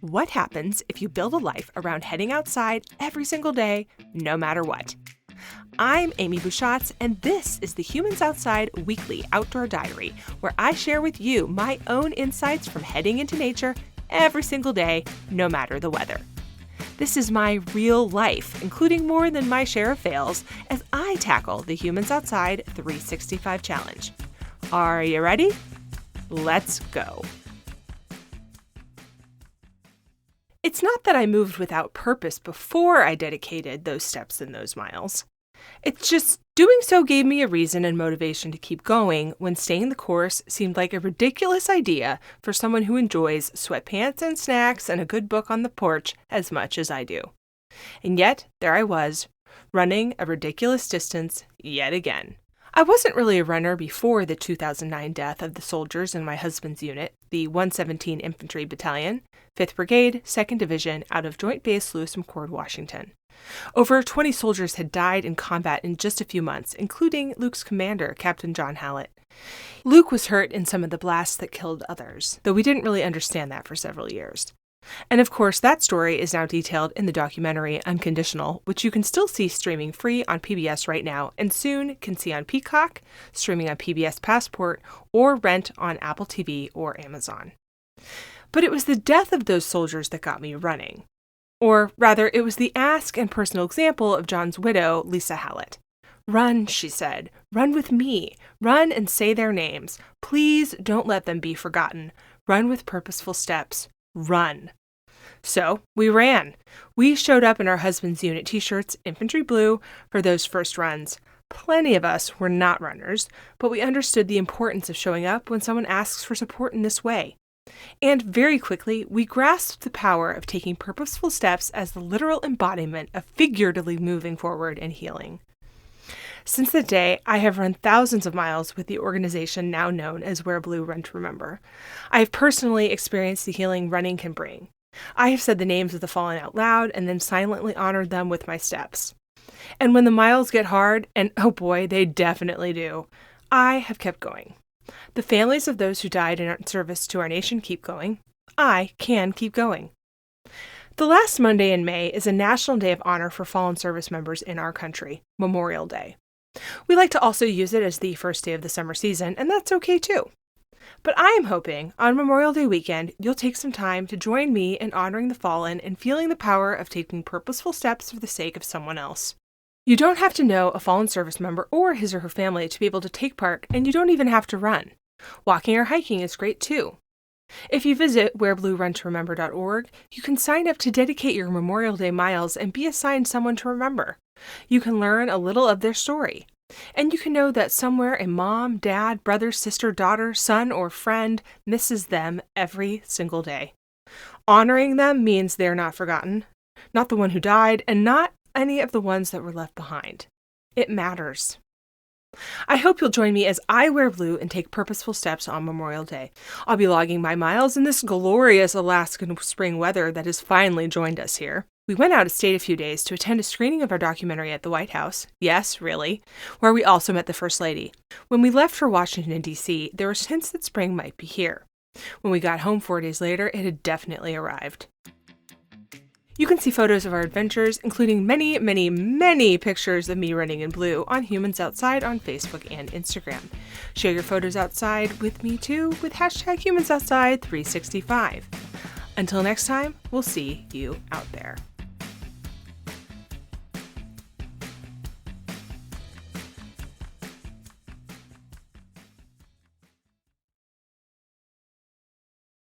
What happens if you build a life around heading outside every single day, no matter what? I'm Amy Bouchatz, and this is the Humans Outside Weekly Outdoor Diary, where I share with you my own insights from heading into nature every single day, no matter the weather. This is my real life, including more than my share of fails, as I tackle the Humans Outside 365 Challenge. Are you ready? Let's go. It's not that I moved without purpose before I dedicated those steps and those miles. It's just doing so gave me a reason and motivation to keep going when staying the course seemed like a ridiculous idea for someone who enjoys sweatpants and snacks and a good book on the porch as much as I do. And yet, there I was, running a ridiculous distance yet again. I wasn't really a runner before the 2009 death of the soldiers in my husband's unit, the 117 Infantry Battalion, 5th Brigade, 2nd Division, out of Joint Base Lewis McChord, Washington. Over 20 soldiers had died in combat in just a few months, including Luke's commander, Captain John Hallett. Luke was hurt in some of the blasts that killed others, though we didn't really understand that for several years. And of course, that story is now detailed in the documentary Unconditional, which you can still see streaming free on PBS right now, and soon can see on Peacock, streaming on PBS Passport, or rent on Apple TV or Amazon. But it was the death of those soldiers that got me running. Or rather, it was the ask and personal example of John's widow, Lisa Hallett. "Run," she said. "Run with me. Run and say their names. Please don't let them be forgotten. Run with purposeful steps. Run." So we ran. We showed up in our husband's unit t-shirts, infantry blue, for those first runs. Plenty of us were not runners, but we understood the importance of showing up when someone asks for support in this way. And very quickly, we grasped the power of taking purposeful steps as the literal embodiment of figuratively moving forward and healing. Since that day, I have run thousands of miles with the organization now known as Wear Blue Run to Remember. I have personally experienced the healing running can bring. I have said the names of the fallen out loud and then silently honored them with my steps. And when the miles get hard, and oh boy, they definitely do, I have kept going. The families of those who died in service to our nation keep going. I can keep going. The last Monday in May is a national day of honor for fallen service members in our country, Memorial Day. We like to also use it as the first day of the summer season, and that's okay too. But I am hoping on Memorial Day weekend, you'll take some time to join me in honoring the fallen and feeling the power of taking purposeful steps for the sake of someone else. You don't have to know a fallen service member or his or her family to be able to take part, and you don't even have to run. Walking or hiking is great too. If you visit wearblueruntoremember.org, you can sign up to dedicate your Memorial Day miles and be assigned someone to remember. You can learn a little of their story. And you can know that somewhere a mom, dad, brother, sister, daughter, son, or friend misses them every single day. Honoring them means they're not forgotten, not the one who died, and not any of the ones that were left behind. It matters. I hope you'll join me as I wear blue and take purposeful steps on Memorial Day. I'll be logging my miles in this glorious Alaskan spring weather that has finally joined us here. We went out of state a few days to attend a screening of our documentary at the White House. Yes, really, where we also met the First Lady. When we left for Washington, D.C., there were hints that spring might be here. When we got home 4 days later, it had definitely arrived. You can see photos of our adventures, including many, many, many pictures of me running in blue on Humans Outside on Facebook and Instagram. Share your photos outside with me too with #HumansOutside365. Until next time, we'll see you out there.